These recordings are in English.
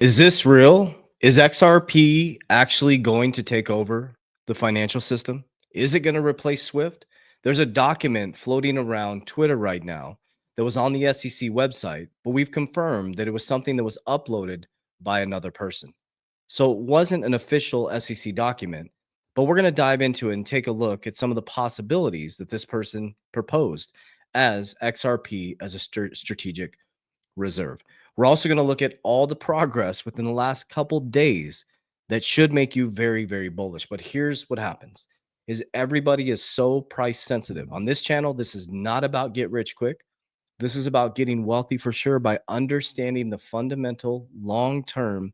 Is this real? Is XRP actually going to take over the financial system? Is it going to replace Swift? There's a document floating around Twitter right now that was on the SEC website, but we've confirmed that it was something that was uploaded by another person. So it wasn't an official SEC document, but we're going to dive into it and take a look at some of the possibilities that this person proposed as XRP as a strategic reserve. We're also going to look at all the progress within the last couple days that should make you very, very bullish. But here's what happens is everybody is so price sensitive. On this channel, this is not about get rich quick. This is about getting wealthy for sure by understanding the fundamental long-term,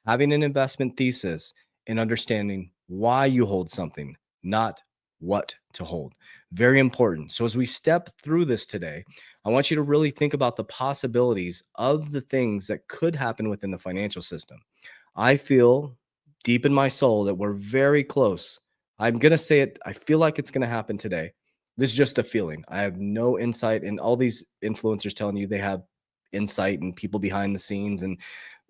having an investment thesis, and understanding why you hold something, not what to hold. Very important. So, as we step through this today, I want you to really think about the possibilities of the things that could happen within the financial system. I feel deep in my soul that we're very close. I'm going to say it. I feel like it's going to happen today. This is just a feeling. I have no insight, and all these influencers telling you they have insight and people behind the scenes, and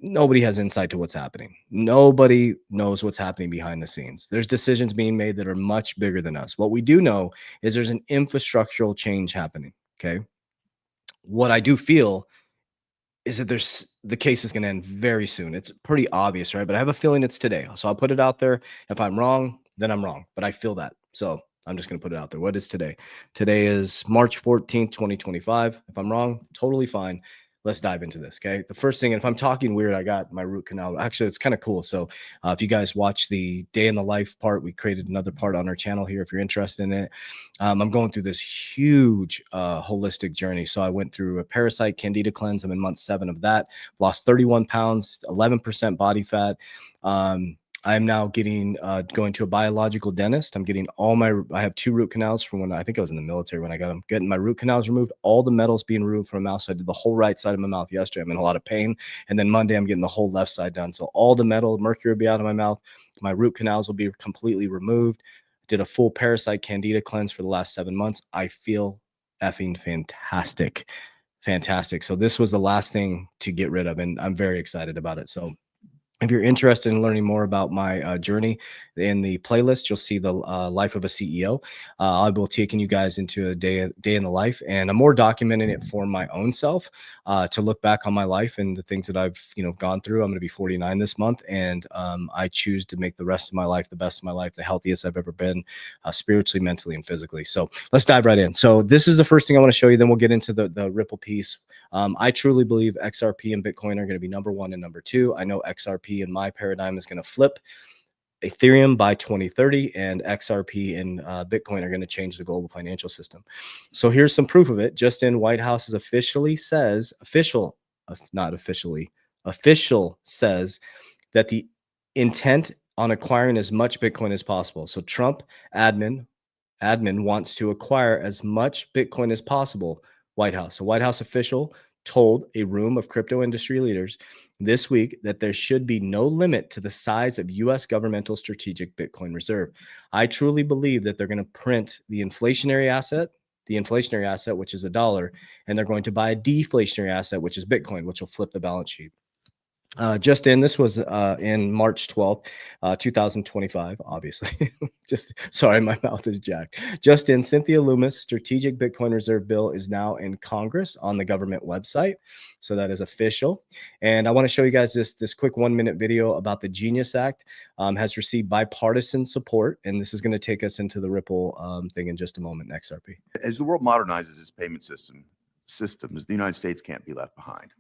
nobody has insight to what's happening. Nobody knows what's happening behind the scenes. There's decisions being made that are much bigger than us. What we do know is there's an infrastructural change happening. Okay. What I do feel is that the case is going to end very soon. It's pretty obvious, right? But I have a feeling it's today. So I'll put it out there. If I'm wrong, then I'm wrong. But I feel that. So I'm just going to put it out there. What is today? Today is March 14th, 2025. If I'm wrong, totally fine. Let's dive into this. Okay. The first thing, and if I'm talking weird, I got my root canal. Actually, it's kind of cool. So if you guys watch the day in the life part, we created another part on our channel here if you're interested in it. I'm going through this huge holistic journey. So I went through a parasite candida cleanse. I'm in month 7 of that. Lost 31 pounds, 11% body fat. I'm now going to a biological dentist. I'm getting I have 2 root canals from when I think I was in the military when I got them. Getting my root canals removed, all the metals being removed from my mouth. So I did the whole right side of my mouth yesterday. I'm in a lot of pain. And then Monday, I'm getting the whole left side done. So all the metal, mercury will be out of my mouth. My root canals will be completely removed. Did a full parasite candida cleanse for the last 7 months. I feel effing fantastic. Fantastic. So this was the last thing to get rid of, and I'm very excited about it. So if you're interested in learning more about my journey in the playlist, you'll see the life of a CEO. I will taking you guys into a day in the life, and I'm more documenting it for my own self to look back on my life and the things that I've gone through. I'm going to be 49 this month, and I choose to make the rest of my life the best of my life, the healthiest I've ever been, spiritually, mentally, and physically. So let's dive right in. So this is the first thing I want to show you. Then we'll get into the Ripple piece. I truly believe XRP and Bitcoin are going to be number 1 and number 2. I know XRP in my paradigm is going to flip Ethereum by 2030, and XRP and Bitcoin are going to change the global financial system. So here's some proof of it. Just in, White House is official says that the intent on acquiring as much Bitcoin as possible. So Trump admin wants to acquire as much Bitcoin as possible. White House. A White House official told a room of crypto industry leaders this week that there should be no limit to the size of U.S. governmental strategic Bitcoin reserve. I truly believe that they're going to print the inflationary asset, which is $1, and they're going to buy a deflationary asset, which is Bitcoin, which will flip the balance sheet. Just in, this was in March 12th, 2025, obviously. Sorry, my mouth is jacked. Just in, Cynthia Lummis' strategic Bitcoin reserve bill is now in Congress on the government website. So that is official. And I want to show you guys this quick 1-minute video about the Genius Act. Has received bipartisan support. And this is going to take us into the Ripple thing in just a moment, XRP. As the world modernizes its payment systems, the United States can't be left behind.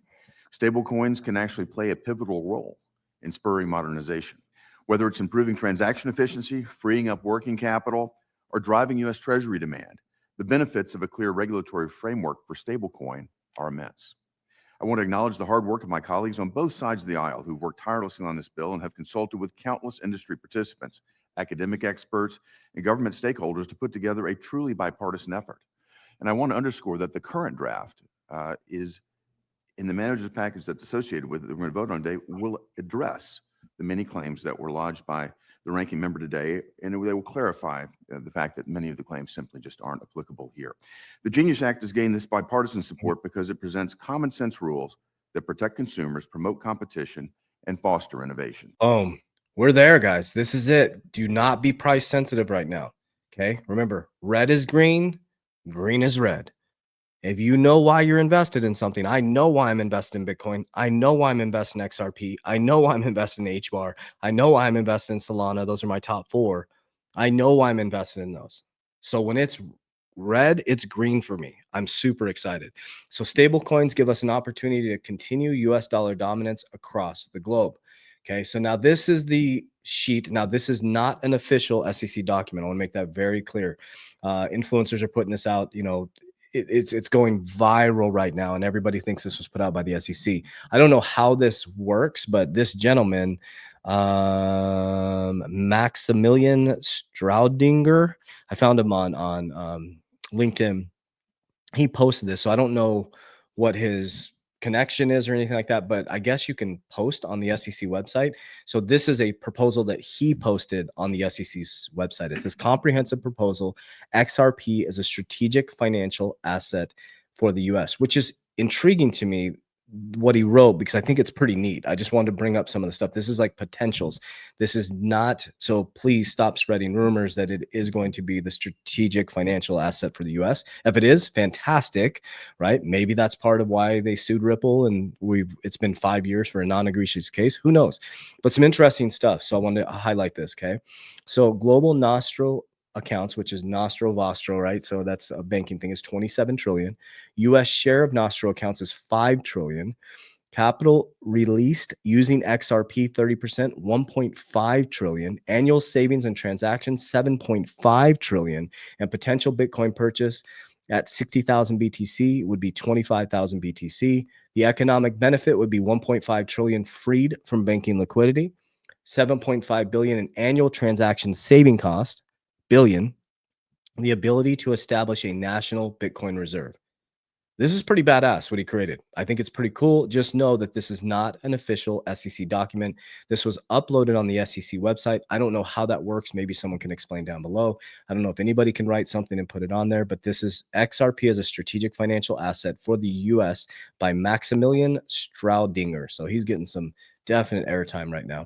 Stablecoins can actually play a pivotal role in spurring modernization, whether it's improving transaction efficiency, freeing up working capital, or driving U.S. Treasury demand. The benefits of a clear regulatory framework for stablecoin are immense. I want to acknowledge the hard work of my colleagues on both sides of the aisle who've worked tirelessly on this bill and have consulted with countless industry participants, academic experts, and government stakeholders to put together a truly bipartisan effort. And I want to underscore that the current draft is in the manager's package that's associated with it that we're going to vote on today will address the many claims that were lodged by the ranking member today, and they will clarify the fact that many of the claims simply just aren't applicable here. The Genius Act has gained this bipartisan support because it presents common sense rules that protect consumers, promote competition, and foster innovation. We're there, guys. This is it. Do not be price sensitive right now. Okay. Remember, red is green, green is red. If you know why you're invested in something, I know why I'm invested in Bitcoin. I know why I'm invested in XRP. I know why I'm invested in HBAR. I know why I'm invested in Solana. Those are my top 4. I know why I'm invested in those. So when it's red, it's green for me. I'm super excited. So stable coins give us an opportunity to continue US dollar dominance across the globe. Okay, so now this is the sheet. Now, this is not an official SEC document. I want to make that very clear. Influencers are putting this out, it's going viral right now, and everybody thinks this was put out by the SEC. I don't know how this works, but this gentleman, Maximilian Straudinger, I found him on LinkedIn. He posted this, so I don't know what his connection is or anything like that, but I guess you can post on the SEC website. So this is a proposal that he posted on the SEC's website. It's this comprehensive proposal. XRP is a strategic financial asset for the US, which is intriguing to me what he wrote, because I think it's pretty neat. I just wanted to bring up some of the stuff. This is like potentials. This is not, so please stop spreading rumors that it is going to be the strategic financial asset for the US. If it is, fantastic, right? Maybe that's part of why they sued Ripple, and it's been 5 years for a non-egregious case. Who knows? But some interesting stuff. So I wanted to highlight this, okay? So global Nostro accounts, which is Nostro Vostro, right? So that's a banking thing, is 27 trillion. US share of Nostro accounts is 5 trillion. Capital released using XRP 30%, 1.5 trillion. Annual savings and transactions, 7.5 trillion. And potential Bitcoin purchase at 60,000 BTC would be 25,000 BTC. The economic benefit would be 1.5 trillion freed from banking liquidity, 7.5 billion in annual transaction saving cost, billion, the ability to establish a national Bitcoin reserve. This is pretty badass what he created. I think it's pretty cool. Just know that this is not an official SEC document. This was uploaded on the SEC website. I don't know how that works. Maybe someone can explain down below. I don't know if anybody can write something and put it on there, but this is XRP as a strategic financial asset for the US by Maximilian Straudinger. So he's getting some definite airtime right now.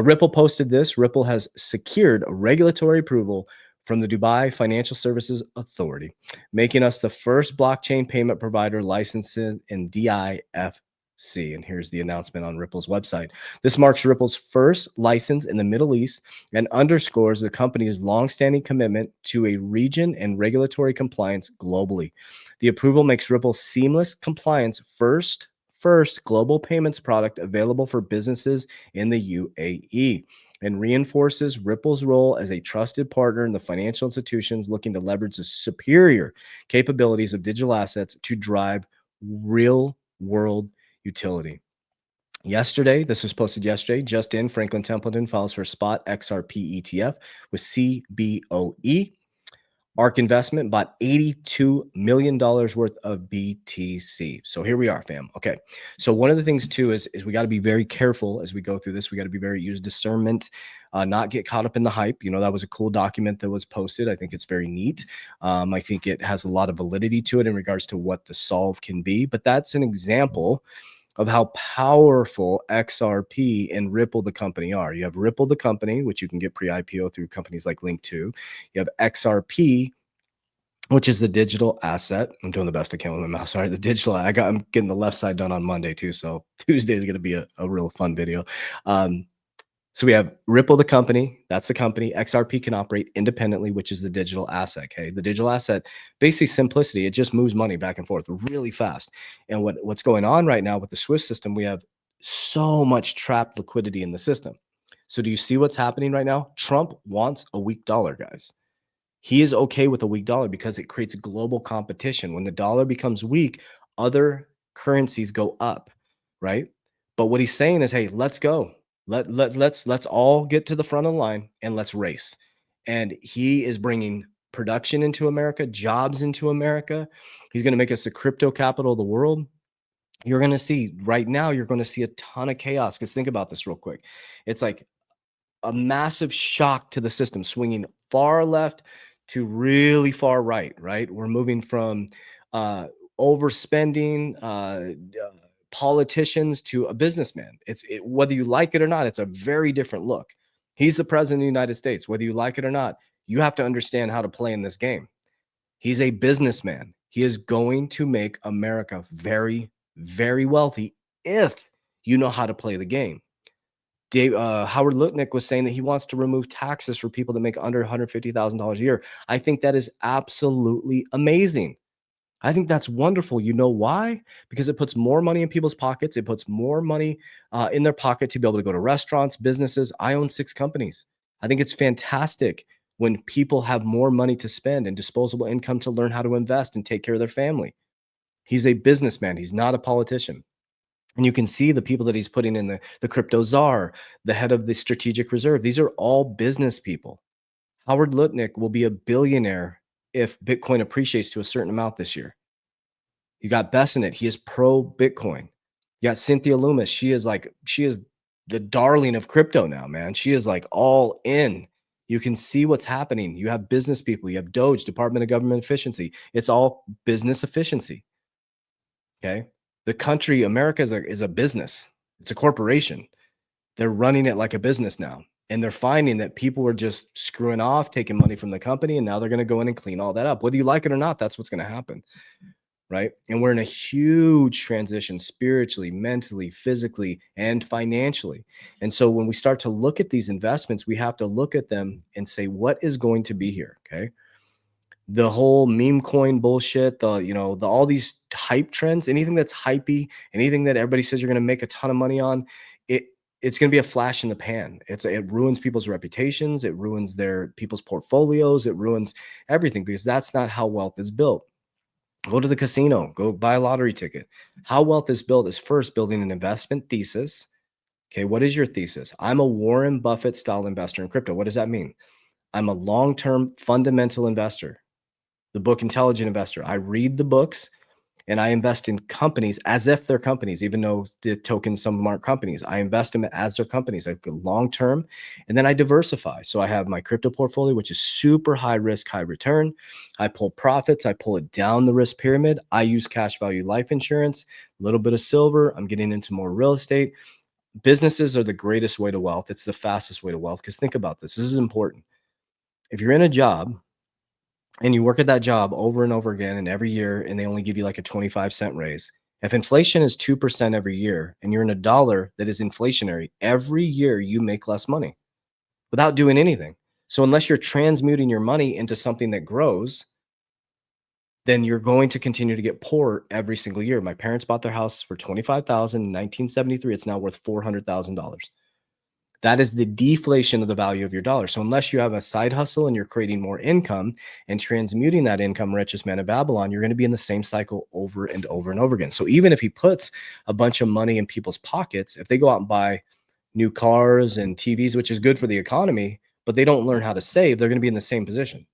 Ripple posted this. Ripple has secured a regulatory approval from the Dubai Financial Services Authority, making us the first blockchain payment provider licensed in DIFC. And here's the announcement on Ripple's website. This marks Ripple's first license in the Middle East and underscores the company's longstanding commitment to a region and regulatory compliance globally. The approval makes Ripple seamless compliance first global payments product available for businesses in the UAE, and reinforces Ripple's role as a trusted partner in the financial institutions looking to leverage the superior capabilities of digital assets to drive real world utility. Yesterday, this was posted yesterday, just in, Franklin Templeton files for spot XRP ETF with CBOE. ARK Investment bought $82 million worth of BTC. So here we are, fam. Okay. So one of the things too is we got to be very careful as we go through this. We got to be use discernment, not get caught up in the hype. That was a cool document that was posted. I think it's very neat. I think it has a lot of validity to it in regards to what the solve can be, but that's an example of how powerful XRP and Ripple the company are. You have Ripple the company, which you can get pre-IPO through companies like Link2. You have XRP, which is the digital asset. I'm doing the best I can with my mouse. Sorry, the digital. I'm getting the left side done on Monday too, so Tuesday is going to be a real fun video. So we have Ripple, the company. That's the company. XRP can operate independently, which is the digital asset. Okay, the digital asset, basically simplicity. It just moves money back and forth really fast. And what's going on right now with the SWIFT system? We have so much trapped liquidity in the system. So do you see what's happening right now? Trump wants a weak dollar, guys. He is okay with a weak dollar because it creates global competition. When the dollar becomes weak, other currencies go up, right? But what he's saying is, hey, let's go. Let's all get to the front of the line and let's race. And he is bringing production into America, jobs into America. He's going to make us the crypto capital of the world. You're going to see right now, you're going to see a ton of chaos. Because think about this real quick. It's like a massive shock to the system, swinging far left to really far right, right? We're moving from overspending, politicians to a businessman. Whether you like it or not, it's a very different look. He's the president of the United States. Whether you like it or not, you have to understand how to play in this game. He's a businessman. He is going to make America very, very wealthy if you know how to play the game. Howard Lutnick was saying that he wants to remove taxes for people that make under $150,000 a year. I think that is absolutely amazing. I think that's wonderful. You know why? Because it puts more money in people's pockets. It puts more money in their pocket to be able to go to restaurants, businesses. I own 6 companies. I think it's fantastic when people have more money to spend and disposable income to learn how to invest and take care of their family. He's a businessman. He's not a politician. And you can see the people that he's putting in the crypto czar, the head of the strategic reserve. These are all business people. Howard Lutnick will be a billionaire if Bitcoin appreciates to a certain amount this year. You got Bessenet. He is pro Bitcoin. You got Cynthia Loomis. She is the darling of crypto now, man. She is like all in. You can see what's happening. You have business people. You have Doge, Department of Government Efficiency. It's all business efficiency. Okay. The country, America is a business. It's a corporation. They're running it like a business now. And they're finding that people were just screwing off, taking money from the company, and now they're going to go in and clean all that up. Whether you like it or not, that's what's going to happen. Right. And we're in a huge transition spiritually, mentally, physically, and financially. And so when we start to look at these investments, we have to look at them and say, what is going to be here? Okay. The whole meme coin bullshit, all these hype trends, anything that's hypey, anything that everybody says you're going to make a ton of money on, it's going to be a flash in the pan. It ruins people's reputations. It ruins people's portfolios. It ruins everything because that's not how wealth is built. Go to the casino, go buy a lottery ticket. How wealth is built is first building an investment thesis. Okay, what is your thesis? I'm a Warren Buffett style investor in crypto. What does that mean? I'm a long-term fundamental investor. The book Intelligent Investor. I read the books and I invest in companies as if they're companies, even though the tokens, some of them aren't companies. I invest them as their companies, like long-term, and then I diversify. So I have my crypto portfolio, which is super high risk, high return. I pull profits. I pull it down the risk pyramid. I use cash value life insurance, a little bit of silver. I'm getting into more real estate. Businesses are the greatest way to wealth. It's the fastest way to wealth because think about this. This is important. If you're in a job and you work at that job over and over again and every year, and they only give you like a 25-cent raise. If inflation is 2% every year and you're in a dollar that is inflationary, every year you make less money without doing anything. So unless you're transmuting your money into something that grows, then you're going to continue to get poor every single year. My parents bought their house for $25,000 in 1973. It's now worth $400,000. That is the deflation of the value of your dollar. So unless you have a side hustle and you're creating more income and transmuting that income, richest man in Babylon, you're going to be in the same cycle over and over and over again. So even if he puts a bunch of money in people's pockets, if they go out and buy new cars and TVs, which is good for the economy, but they don't learn how to save, they're going to be in the same position,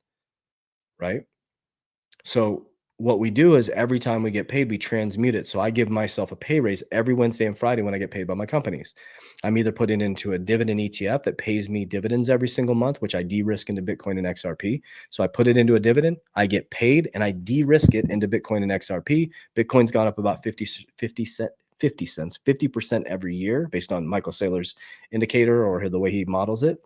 right? So what we do is every time we get paid, we transmute it. So I give myself a pay raise every Wednesday and Friday when I get paid by my companies. I'm either putting into a dividend ETF that pays me dividends every single month, which I de-risk into Bitcoin and XRP. So I put it into a dividend, I get paid, and I de-risk it into Bitcoin and XRP. Bitcoin's gone up about 50% every year based on Michael Saylor's indicator or the way he models it.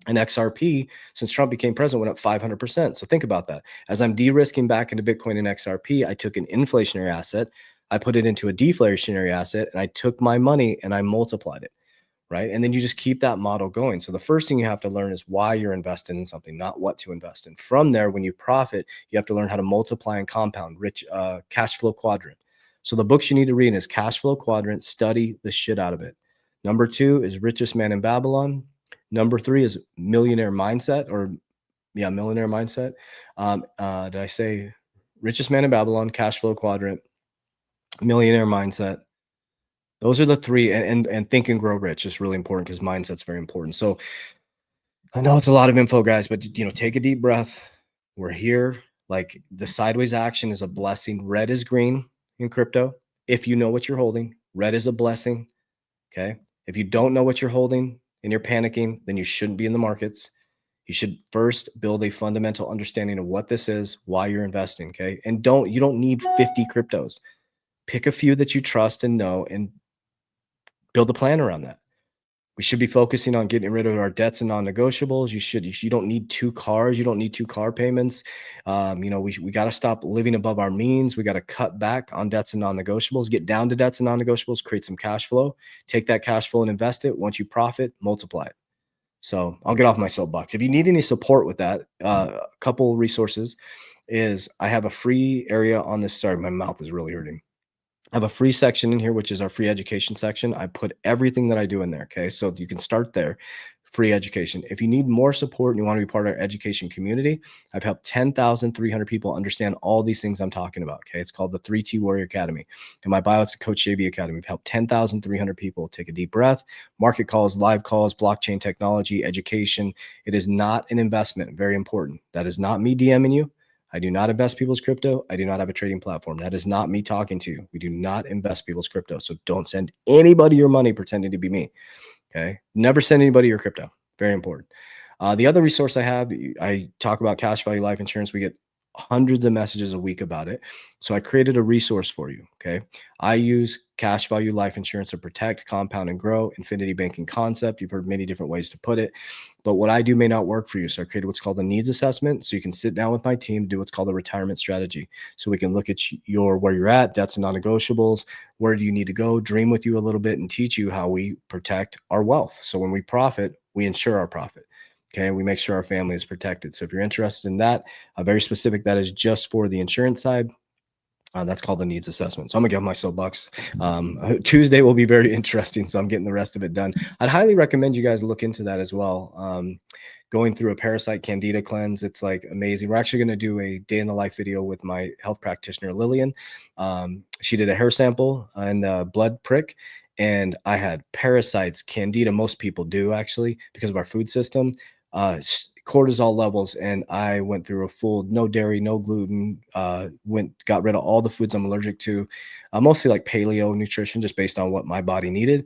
And XRP, since Trump became president, went up 500%. So think about that. As I'm de-risking back into Bitcoin and XRP, I took an inflationary asset, I put it into a deflationary asset, and I took my money and I multiplied it, right? And then you just keep that model going. So the first thing you have to learn is why you're investing in something, not what to invest in. From there, when you profit, you have to learn how to multiply and compound. Cash Flow Quadrant. So the books you need to read is Cash Flow Quadrant. Study the shit out of it. Number 2 is Richest Man in Babylon. Number 3 is Millionaire Mindset, Millionaire Mindset. Did I say Richest Man in Babylon, Cash Flow Quadrant, Millionaire Mindset? Those are the 3, and Think and Grow Rich is really important because mindset's very important. So I know it's a lot of info, guys, but take a deep breath. We're here. Like the sideways action is a blessing. Red is green in crypto. If you know what you're holding, red is a blessing. Okay. If you don't know what you're holding and you're panicking, then you shouldn't be in the markets. You should first build a fundamental understanding of what this is, why you're investing. Okay. And you don't need 50 cryptos. Pick a few that you trust and know and build a plan around that. We should be focusing on getting rid of our debts and non-negotiables. You don't need 2 cars. You don't need 2 car payments. We got to stop living above our means. We got to cut back on debts and non-negotiables, get down to debts and non-negotiables, create some cash flow, take that cash flow and invest it. Once you profit, multiply it. So I'll get off my soapbox. If you need any support with that, a couple resources is I have a free area on this. Sorry, my mouth is really hurting. I have a free section in here, which is our free education section. I put everything that I do in there. Okay. So you can start there. Free education. If you need more support and you want to be part of our education community, I've helped 10,300 people understand all these things I'm talking about. Okay. It's called the 3T Warrior Academy. In my bio, it's the Coach JV Academy. We've helped 10,300 people take a deep breath, market calls, live calls, blockchain technology, education. It is not an investment. Very important. That is not me DMing you. I do not invest people's crypto. I do not have a trading platform. That is not me talking to you. We do not invest people's crypto. So don't send anybody your money pretending to be me. Okay. Never send anybody your crypto. Very important. The other resource I have, I talk about cash value life insurance. We get hundreds of messages a week about it. So I created a resource for you. Okay. I use cash value life insurance to protect, compound, and grow. Infinity banking concept. You've heard many different ways to put it. But what I do may not work for you. So I created what's called a needs assessment. So you can sit down with my team, do what's called a retirement strategy. So we can look at where you're at, debts and non-negotiables, where do you need to go, dream with you a little bit, and teach you how we protect our wealth. So when we profit, we insure our profit. Okay. We make sure our family is protected. So if you're interested in that, very specific, that is just for the insurance side. That's called the needs assessment. So I'm gonna give my soapbox. Tuesday will be very interesting. So I'm getting the rest of it done. I'd highly recommend you guys look into that as well. Going through a parasite candida cleanse. It's like amazing. We're actually going to do a day in the life video with my health practitioner, Lillian. She did a hair sample and a blood prick, and I had parasites, candida. Most people do actually because of our food system. Cortisol levels, and I went through a full no dairy, no gluten, got rid of all the foods I'm allergic to, mostly like paleo nutrition, just based on what my body needed.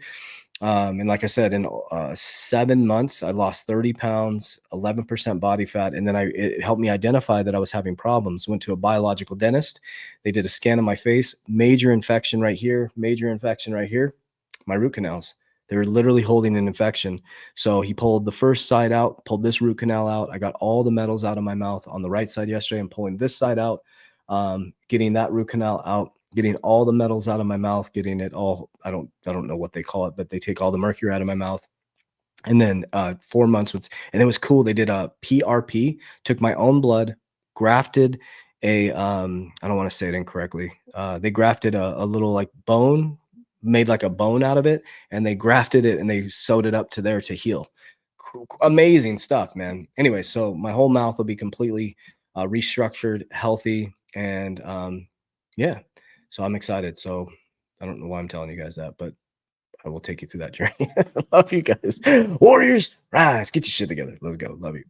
And like I said, in 7 months, I lost 30 pounds, 11% body fat. And then it helped me identify that I was having problems. Went to a biological dentist. They did a scan of my face, major infection right here, major infection right here, my root canals. They were literally holding an infection. So he pulled the first side out, pulled this root canal out. I got all the metals out of my mouth on the right side yesterday. I'm pulling this side out, getting that root canal out, getting all the metals out of my mouth, getting it all. I don't know what they call it, but they take all the mercury out of my mouth. And then 4 months and it was cool. They did a PRP, took my own blood, grafted I don't want to say it incorrectly. They grafted a little like bone, made like a bone out of it, and they grafted it and they sewed it up to there to heal. Amazing stuff, man. Anyway, so my whole mouth will be completely restructured, healthy, and yeah. So I'm excited. So I don't know why I'm telling you guys that, but I will take you through that journey. Love you guys. Warriors, rise. Get your shit together. Let's go. Love you.